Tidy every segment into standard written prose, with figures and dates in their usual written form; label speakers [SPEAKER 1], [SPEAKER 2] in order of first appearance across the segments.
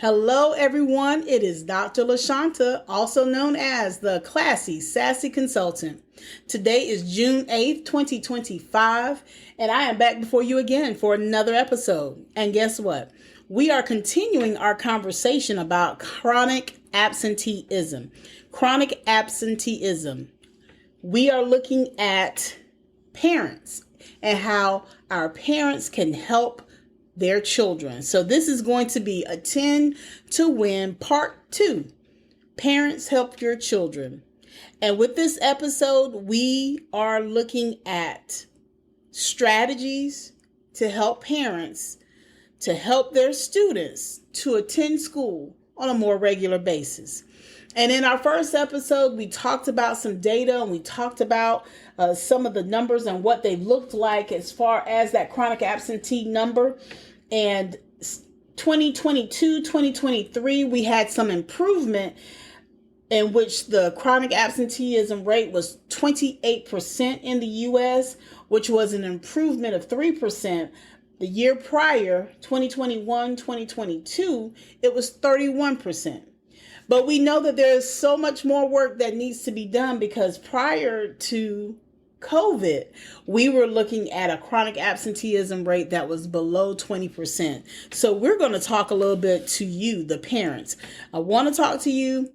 [SPEAKER 1] Hello, everyone. It is Dr. LaShanta, also known as the Classy Sassy Consultant. Today is June 8th, 2025, and I am back before you again for another episode. And guess what? We are continuing our conversation about chronic absenteeism. Chronic absenteeism. We are looking at parents and how our parents can help their children. So this is going to be a 10 to win part 2. Parents help your children. And with this episode, we are looking at strategies to help parents to help their students to attend school on a more regular basis. And in our first episode, we talked about some data and we talked about some of the numbers and what they looked like as far as that chronic absentee number. And 2022, 2023, we had some improvement in which the chronic absenteeism rate was 28% in the U.S., which was an improvement of 3%. The year prior, 2021, 2022, it was 31%. But we know that there's so much more work that needs to be done because prior to COVID, we were looking at a chronic absenteeism rate that was below 20%. So we're going to talk a little bit to you, the parents. I want to talk to you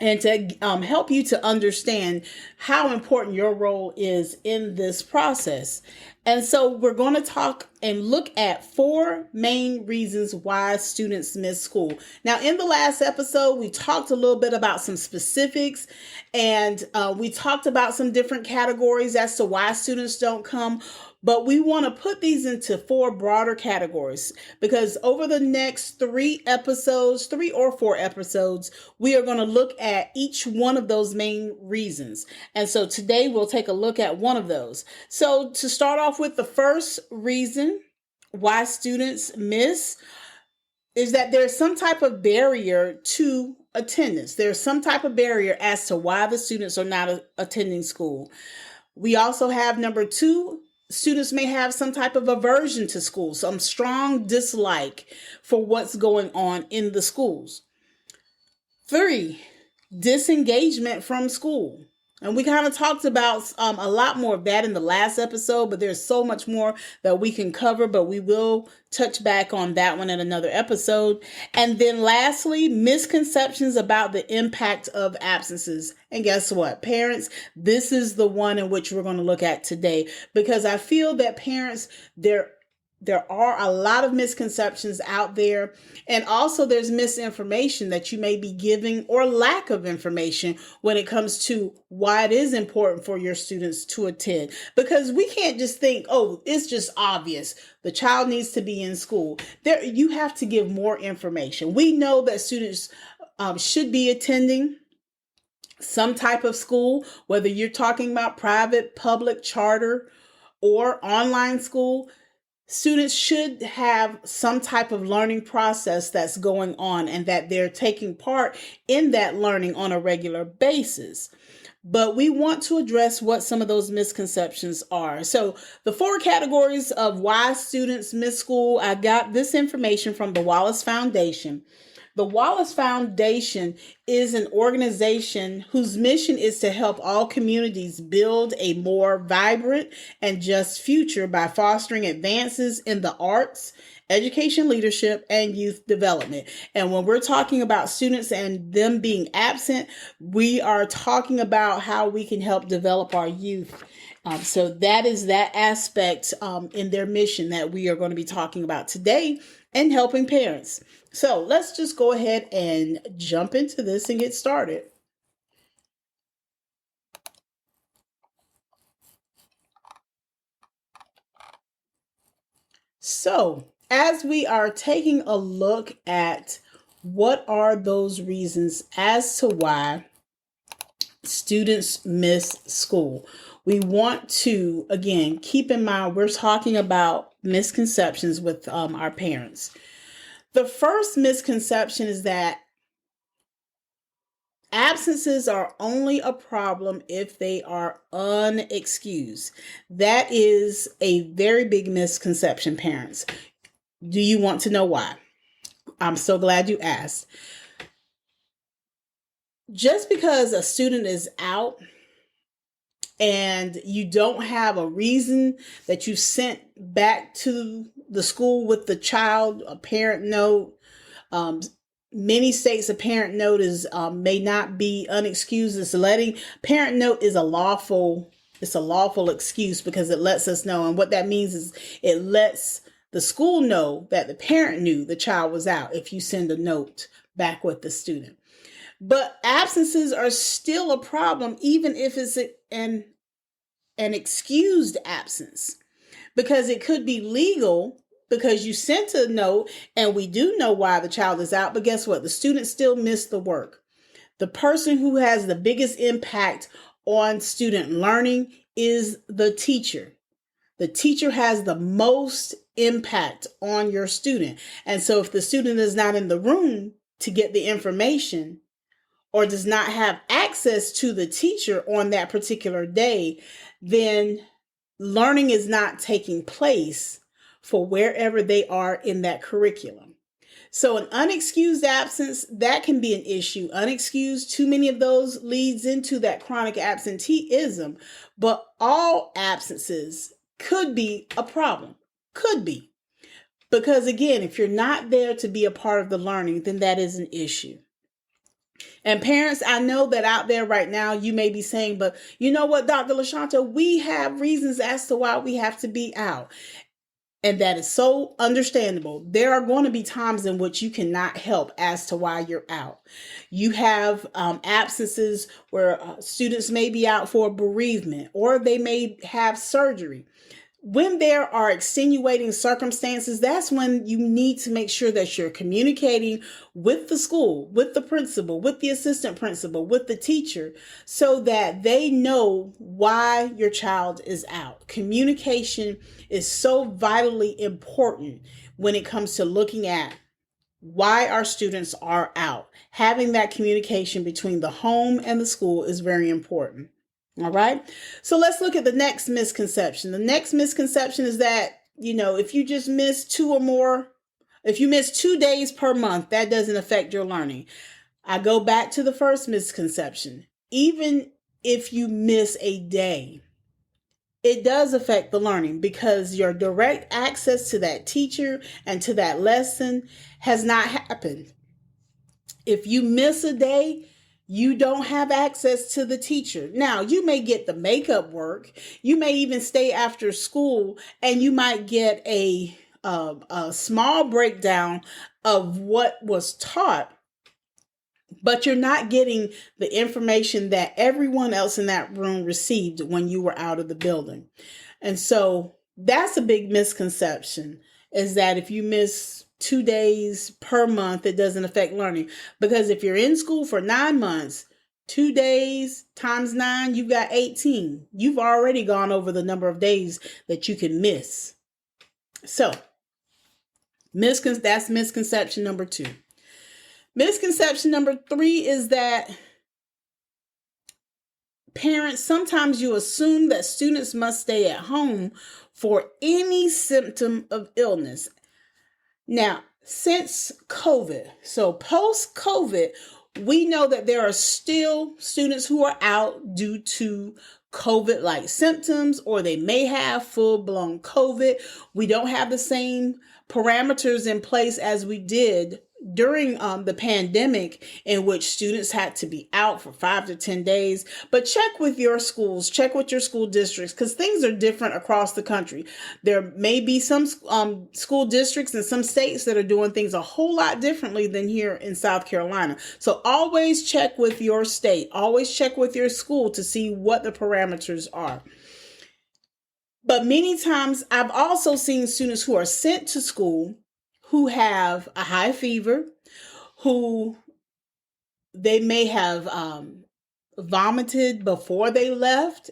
[SPEAKER 1] and to help you to understand how important your role is in this process. And so we're going to talk and look at 4 main reasons why students miss school. Now, in the last episode, we talked a little bit about some specifics and we talked about some different categories as to why students don't come. But we want to put these into 4 broader categories because over the next 3 or 4 episodes, we are going to look at each one of those main reasons. And so today we'll take a look at one of those. So to start off with, the first reason why students miss is that there's some type of barrier to attendance. There's some type of barrier as to why the students are not attending school. We also have number 2, students may have some type of aversion to school, some strong dislike for what's going on in the schools. 3, disengagement from school. And we kind of talked about a lot more of that in the last episode, but there's so much more that we can cover, but we will touch back on that one in another episode. And then lastly, misconceptions about the impact of absences. And guess what? Parents, this is the one in which we're going to look at today, because I feel that parents, there are a lot of misconceptions out there. And also there's misinformation that you may be giving or lack of information when it comes to why it is important for your students to attend. Because we can't just think, oh, it's just obvious. The child needs to be in school. You have to give more information. We know that students should be attending some type of school, whether you're talking about private, public, charter, or online school. Students should have some type of learning process that's going on and that they're taking part in that learning on a regular basis. But we want to address what some of those misconceptions are. So the 4 categories of why students miss school, I got this information from the Wallace Foundation. The Wallace Foundation is an organization whose mission is to help all communities build a more vibrant and just future by fostering advances in the arts, education, leadership, and youth development. And when we're talking about students and them being absent, we are talking about how we can help develop our youth. So that is that aspect in their mission that we are going to be talking about today and helping parents. So let's just go ahead and jump into this and get started. So as we are taking a look at what are those reasons as to why students miss school, we want to, again, keep in mind we're talking about misconceptions with our parents. The first misconception is that absences are only a problem if they are unexcused. That is a very big misconception, parents. Do you want to know why? I'm so glad you asked. Just because a student is out and you don't have a reason that you sent back to the school with the child, a parent note, many states a parent note is may not be unexcused. Parent note is a lawful excuse because it lets us know, and what that means is it lets the school know that the parent knew the child was out if you send a note back with the student. But absences are still a problem, even if it's an excused absence, because it could be legal because you sent a note and we do know why the child is out. But guess what? The student still missed the work. The person who has the biggest impact on student learning is the teacher. The teacher has the most impact on your student. And so if the student is not in the room to get the information or does not have access to the teacher on that particular day, then learning is not taking place for wherever they are in that curriculum. So an unexcused absence, that can be an issue. Unexcused, too many of those leads into that chronic absenteeism. But all absences could be a problem. Could be. Because again, if you're not there to be a part of the learning, then that is an issue. And parents, I know that out there right now, you may be saying, but you know what, Dr. LaShanta, we have reasons as to why we have to be out. And that is so understandable. There are going to be times in which you cannot help as to why you're out. You have absences where students may be out for bereavement, or they may have surgery. When there are extenuating circumstances, that's when you need to make sure that you're communicating with the school, with the principal, with the assistant principal, with the teacher, so that they know why your child is out. Communication is so vitally important when it comes to looking at why our students are out. Having that communication between the home and the school is very important. All right. So let's look at the next misconception. The next misconception is that, if you just miss if you miss 2 days per month, that doesn't affect your learning. I go back to the first misconception. Even if you miss a day, it does affect the learning because your direct access to that teacher and to that lesson has not happened. If you miss a day, you don't have access to the teacher. Now, you may get the makeup work. You may even stay after school and you might get a small breakdown of what was taught, but you're not getting the information that everyone else in that room received when you were out of the building. And so that's a big misconception, is that if you miss 2 days per month, it doesn't affect learning. Because if you're in school for 9 months, 2 days times 9, you've got 18. You've already gone over the number of days that you can miss. So that's misconception number 2. Misconception number 3 is that parents, sometimes you assume that students must stay at home for any symptom of illness. Now, since COVID, so post-COVID, we know that there are still students who are out due to COVID-like symptoms, or they may have full-blown COVID. We don't have the same parameters in place as we did during the pandemic, in which students had to be out for 5 to 10 days. But check with your schools, check with your school districts, because things are different across the country. There may be some school districts in some states that are doing things a whole lot differently than here in South Carolina. So always check with your state, always check with your school to see what the parameters are. But many times I've also seen students who are sent to school who have a high fever, who they may have vomited before they left.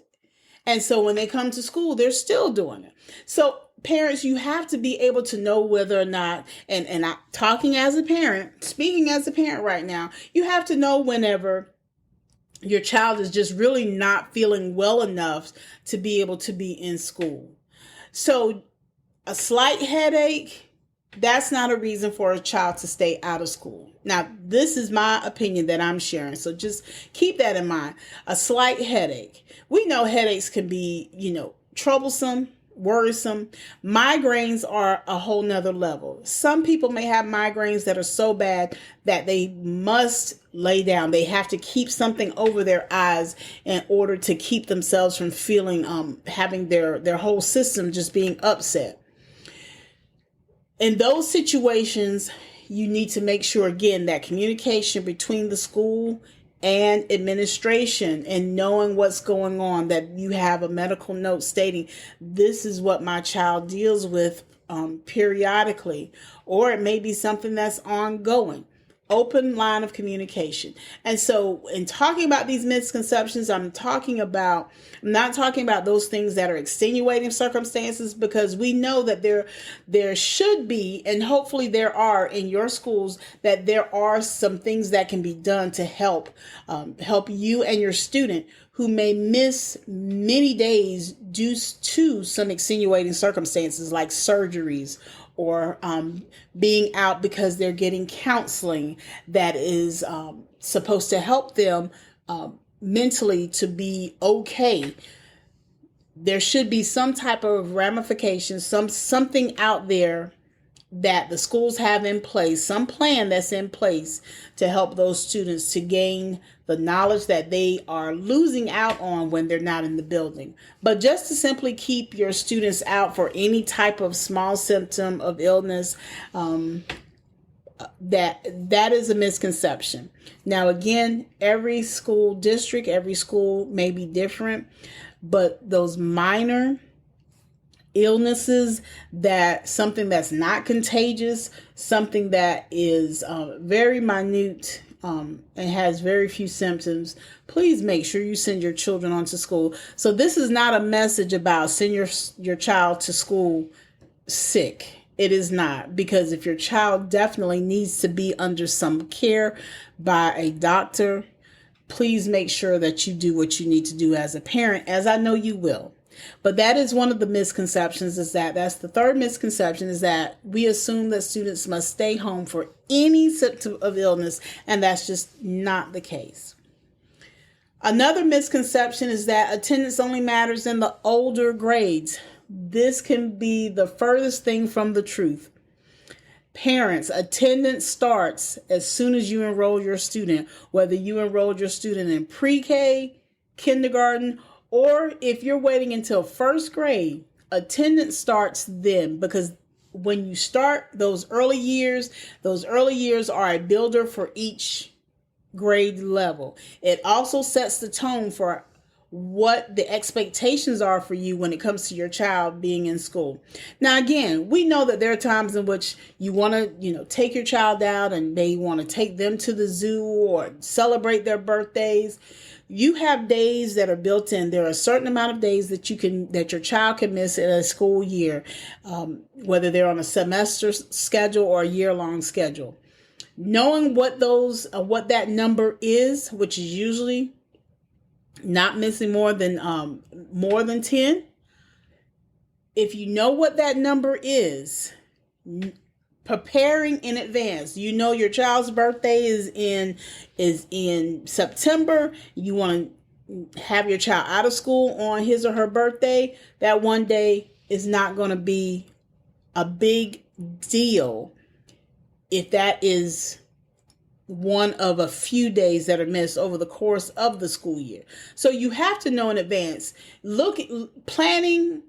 [SPEAKER 1] And so when they come to school, they're still doing it. So parents, you have to be able to know whether or not, and I'm talking as a parent, speaking as a parent right now, you have to know whenever your child is just really not feeling well enough to be able to be in school. So a slight headache, That's not a reason for a child to stay out of school. Now, this is my opinion that I'm sharing, so just keep that in mind. A slight headache. We know headaches can be, troublesome, worrisome. Migraines are a whole nother level. Some people may have migraines that are so bad that they must lay down. They have to keep something over their eyes in order to keep themselves from feeling, having their whole system just being upset. In those situations, you need to make sure, again, that communication between the school and administration and knowing what's going on, that you have a medical note stating this is what my child deals with periodically, or it may be something that's ongoing. Open line of communication. And so in talking about these misconceptions, I'm not talking about those things that are extenuating circumstances, because we know that there should be, and hopefully there are in your schools, that there are some things that can be done to help you and your student who may miss many days due to some extenuating circumstances like surgeries, or being out because they're getting counseling that is supposed to help them mentally to be okay. There should be some type of ramifications, something out there that the schools have in place, some plan that's in place to help those students to gain the knowledge that they are losing out on when they're not in the building. But just to simply keep your students out for any type of small symptom of illness, that is a misconception. Now, again, every school district, every school may be different, but those minor illnesses, that something that's not contagious, something that is very minute and has very few symptoms, please make sure you send your children on to school. So this is not a message about send your child to school sick. It is not, because if your child definitely needs to be under some care by a doctor, please make sure that you do what you need to do as a parent, as I know you will. But that is one of the misconceptions, that's the third misconception, is that we assume that students must stay home for any symptom of illness, and that's just not the case. Another misconception is that attendance only matters in the older grades. This can be the furthest thing from the truth. Parents, attendance starts as soon as you enroll your student, whether you enrolled your student in pre-K, kindergarten, or if you're waiting until first grade. Attendance starts then, because when you start those early years are a builder for each grade level. It also sets the tone for what the expectations are for you when it comes to your child being in school. Now, again, we know that there are times in which you want to, take your child out and they want to take them to the zoo or celebrate their birthdays. You have days that are built in. There are a certain amount of days that your child can miss in a school year, whether they're on a semester schedule or a year-long schedule. Knowing what that number is, which is usually not missing more than 10. If you know what that number is, preparing in advance. Your child's birthday is in September. You want to have your child out of school on his or her birthday. That one day is not going to be a big deal if that is one of a few days that are missed over the course of the school year. So you have to know in advance. Planning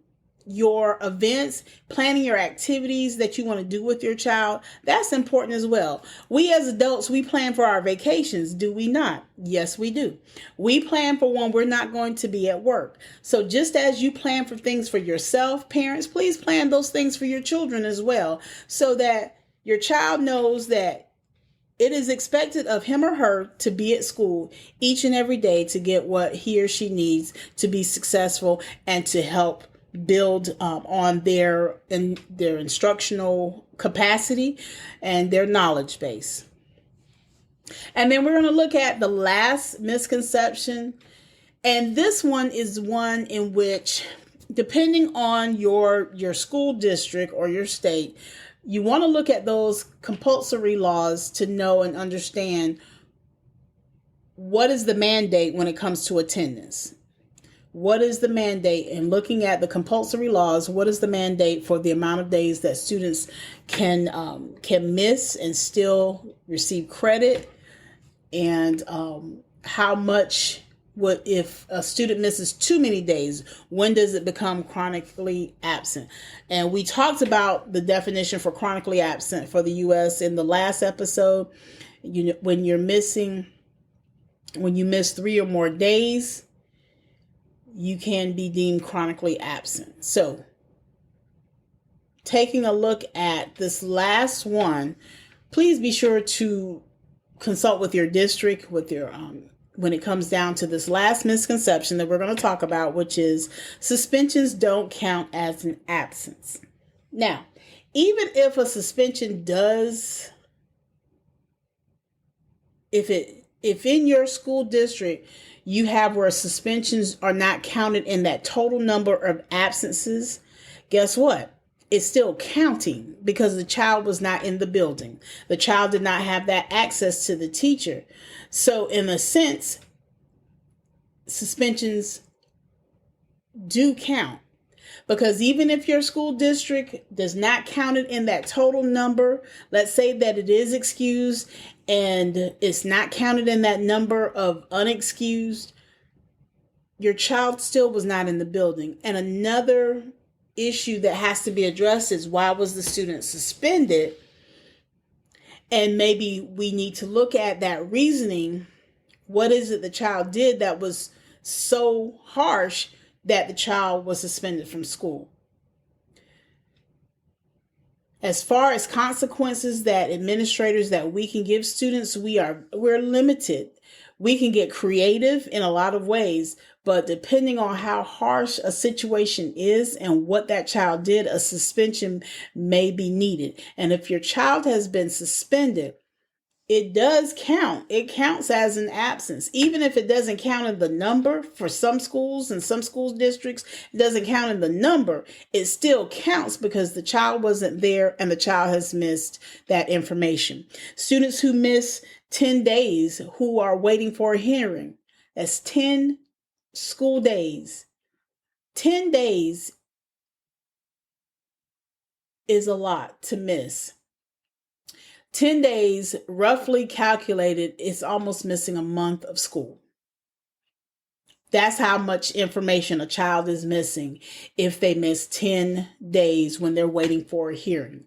[SPEAKER 1] your events, planning your activities that you want to do with your child, that's important as well. We as adults, we plan for our vacations, do we not? Yes, we do. We plan for when we're not going to be at work. So just as you plan for things for yourself, parents, please plan those things for your children as well, so that your child knows that it is expected of him or her to be at school each and every day to get what he or she needs to be successful and to help build on their instructional capacity and their knowledge base. And then we're going to look at the last misconception. And this one is one in which, depending on your school district or your state, You want to look at those compulsory laws to know and understand what is the mandate when it comes to attendance. What is the mandate? And looking at the compulsory laws, what is the mandate for the amount of days that students can miss and still receive credit? And how much would, if a student misses too many days, when does it become chronically absent? And we talked about the definition for chronically absent for the U.S. in the last episode. When you miss 3 or more days, you can be deemed chronically absent. So, taking a look at this last one, please be sure to consult with your district, with your when it comes down to this last misconception that we're going to talk about, which is suspensions don't count as an absence. Now, even if a suspension does, if in your school district you have where suspensions are not counted in that total number of absences, guess what? It's still counting because the child was not in the building. The child did not have that access to the teacher. So in a sense, suspensions do count. Because even if your school district does not count it in that total number, let's say that it is excused and it's not counted in that number of unexcused, your child still was not in the building. And another issue that has to be addressed is, why was the student suspended? And maybe we need to look at that reasoning. What is it the child did that was so harsh that the child was suspended from school? As far as consequences that administrators that we can give students, we're limited. We can get creative in a lot of ways, but depending on how harsh a situation is and what that child did, a suspension may be needed. And if your child has been suspended, it does count. It counts as an absence. Even if it doesn't count in the number for some schools and some school districts, it doesn't count in the number. It still counts because the child wasn't there and the child has missed that information. Students who miss 10 days who are waiting for a hearing, that's 10 school days. 10 days is a lot to miss. 10 days, roughly calculated, is almost missing a month of school. That's how much information a child is missing if they miss 10 days when they're waiting for a hearing.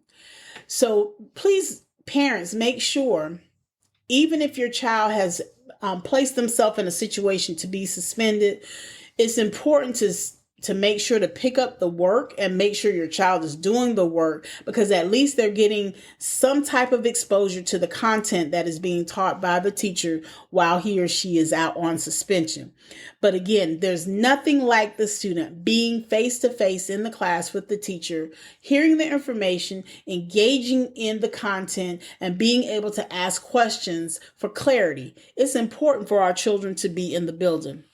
[SPEAKER 1] So please, parents, make sure, even if your child has placed themselves in a situation to be suspended, it's important to make sure to pick up the work and make sure your child is doing the work, because at least they're getting some type of exposure to the content that is being taught by the teacher while he or she is out on suspension. But again, there's nothing like the student being face to face in the class with the teacher, hearing the information, engaging in the content, and being able to ask questions for clarity. It's important for our children to be in the building.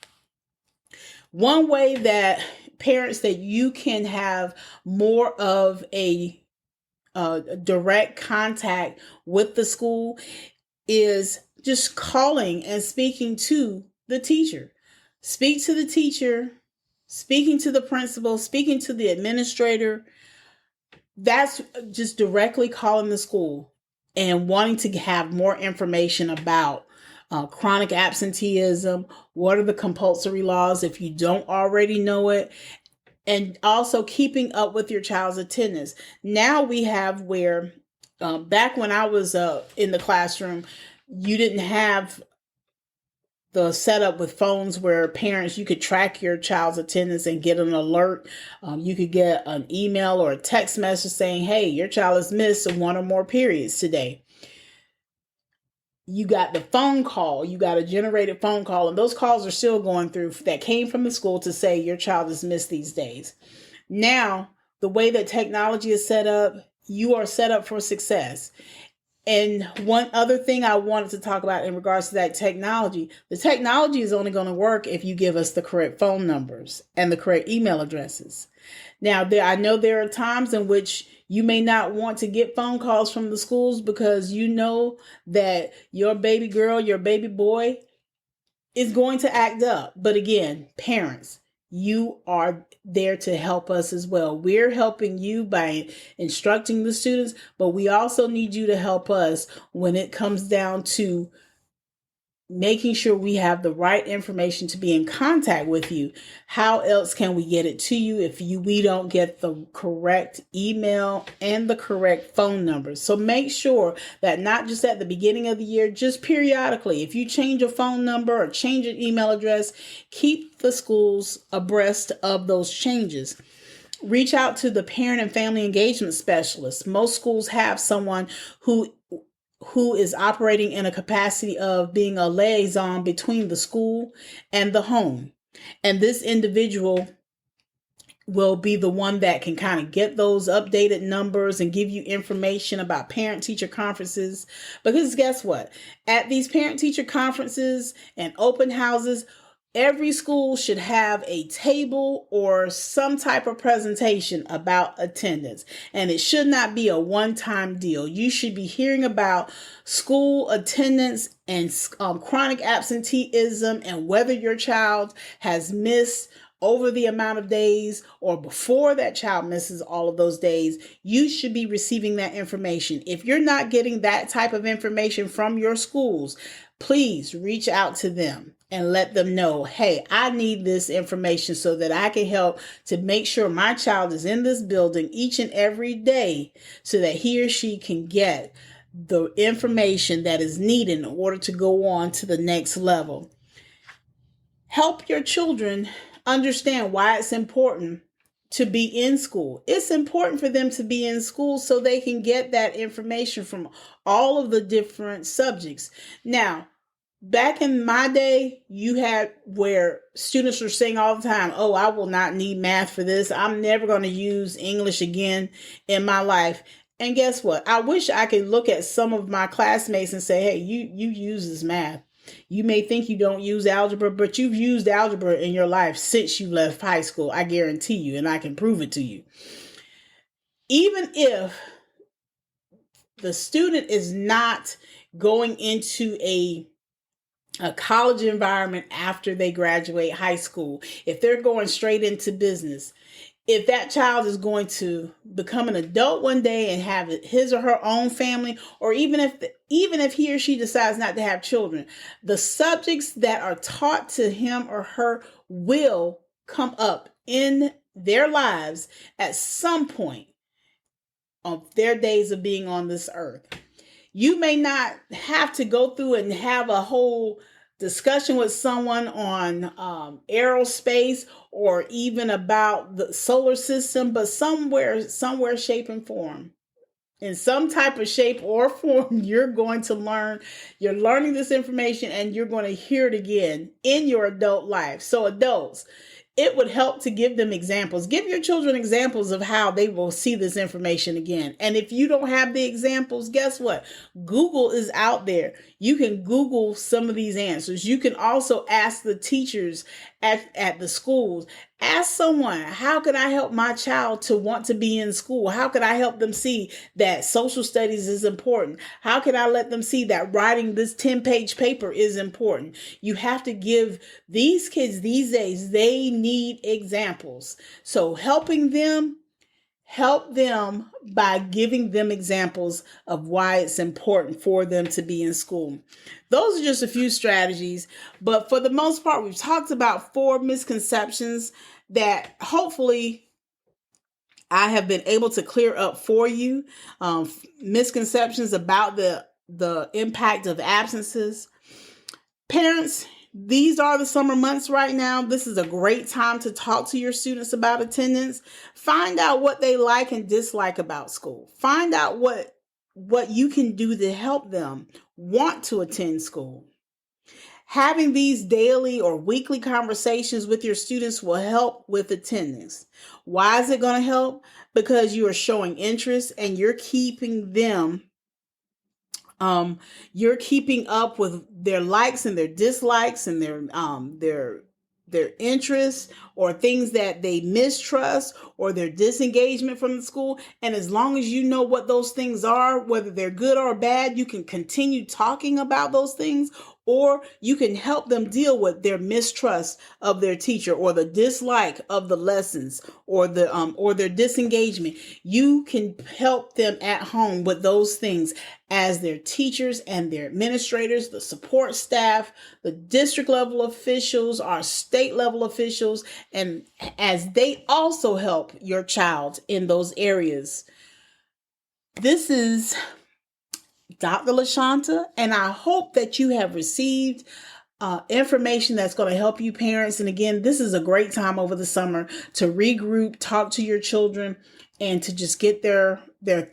[SPEAKER 1] One way that parents, that you can have more of a direct contact with the school is just calling and speaking to the teacher. Speak to the teacher, speaking to the principal, speaking to the administrator. That's just directly calling the school and wanting to have more information about chronic absenteeism. What are the compulsory laws if you don't already know it? And also keeping up with your child's attendance. Now we have where, back when I was in the classroom, you didn't have the setup with phones where parents, you could track your child's attendance and get an alert. You could get an email or a text message saying, hey, your child has missed one or more periods today. You got the phone call, you got a generated phone call, and those calls are still going through that came from the school to say your child has missed these days. Now, the way that technology is set up, you are set up for success. And one other thing I wanted to talk about in regards to that technology, the technology is only going to work if you give us the correct phone numbers and the correct email addresses. Now, I know there are times in which You may not want to get phone calls from the schools because you know that your baby girl, your baby boy is going to act up. But again, parents, you are there to help us as well. We're helping you by instructing the students, but we also need you to help us when it comes down to making sure we have the right information to be in contact with you. How else can we get it to you if we don't get the correct email and the correct phone number? So make sure that not just at the beginning of the year, just periodically, if you change a phone number or change an email address, keep the schools abreast of those changes. Reach out to the parent and family engagement specialist. Most schools have someone who is operating in a capacity of being a liaison between the school and the home. And this individual will be the one that can kind of get those updated numbers and give you information about parent-teacher conferences. Because guess what? At these parent-teacher conferences and open houses, every school should have a table or some type of presentation about attendance, and it should not be a one-time deal. You should be hearing about school attendance and chronic absenteeism and whether your child has missed over the amount of days or before that child misses all of those days. You should be receiving that information. If you're not getting that type of information from your schools, please reach out to them and let them know, hey, I need this information so that I can help to make sure my child is in this building each and every day so that he or she can get the information that is needed in order to go on to the next level. Help your children understand why it's important to be in school. It's important for them to be in school so they can get that information from all of the different subjects. Now, back in my day, you had where students were saying all the time, oh, I will not need math for this. I'm never going to use English again in my life. And guess what? I wish I could look at some of my classmates and say, hey, you use this math. You may think you don't use algebra, but you've used algebra in your life since you left high school. I guarantee you, and I can prove it to you. Even if the student is not going into a college environment after they graduate high school, if they're going straight into business, if that child is going to become an adult one day and have his or her own family, or even if he or she decides not to have children, the subjects that are taught to him or her will come up in their lives at some point of their days of being on this earth. You may not have to go through and have a whole discussion with someone on aerospace or even about the solar system, but somewhere, shape and form, in some type of shape or form, you're going to learn. You're learning this information and you're going to hear it again in your adult life. So adults, it would help to give them examples. Give your children examples of how they will see this information again. And if you don't have the examples, guess what? Google is out there. You can Google some of these answers. You can also ask the teachers at the schools. Ask someone, how can I help my child to want to be in school? How can I help them see that social studies is important? How can I let them see that writing this 10-page paper is important? You have to give these kids these days, they need examples. So help them by giving them examples of why it's important for them to be in school. Those are just a few strategies, but for the most part, we've talked about 4 misconceptions that hopefully I have been able to clear up for you. Misconceptions about the impact of absences. Parents, these are the summer months right now. This is a great time to talk to your students about attendance. Find out what they like and dislike about school. Find out what you can do to help them want to attend school. Having these daily or weekly conversations with your students will help with attendance. Why is it going to help? Because you are showing interest and you're keeping them you're keeping up with their likes and their dislikes and their their interests or things that they mistrust or their disengagement from the school. And as long as you know what those things are, whether they're good or bad, you can continue talking about those things, or you can help them deal with their mistrust of their teacher or the dislike of the lessons or their disengagement. You can help them at home with those things as their teachers and their administrators, the support staff, the district level officials, our state level officials, and as they also help your child in those areas. This is Dr. LaShanta, and I hope that you have received information that's going to help you parents. And again, this is a great time over the summer to regroup, talk to your children, and to just get their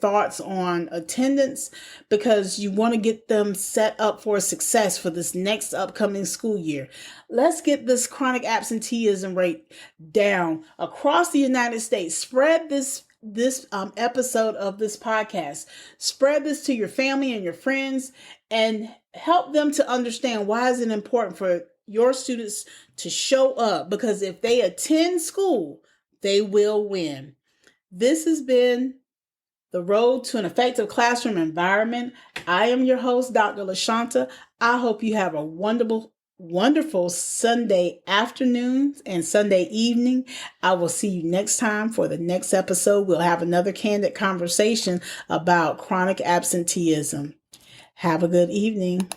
[SPEAKER 1] thoughts on attendance, because you want to get them set up for success for this next upcoming school year. Let's get this chronic absenteeism rate down across the United States. Spread this episode of this podcast. Spread this to your family and your friends and help them to understand why is it important for your students to show up, because if they attend school, they will win. This has been The Road to an Effective Classroom Environment. I am your host, Dr. LaShanta. I hope you have a wonderful Sunday afternoon and Sunday evening. I will see you next time for the next episode. We'll have another candid conversation about chronic absenteeism. Have a good evening.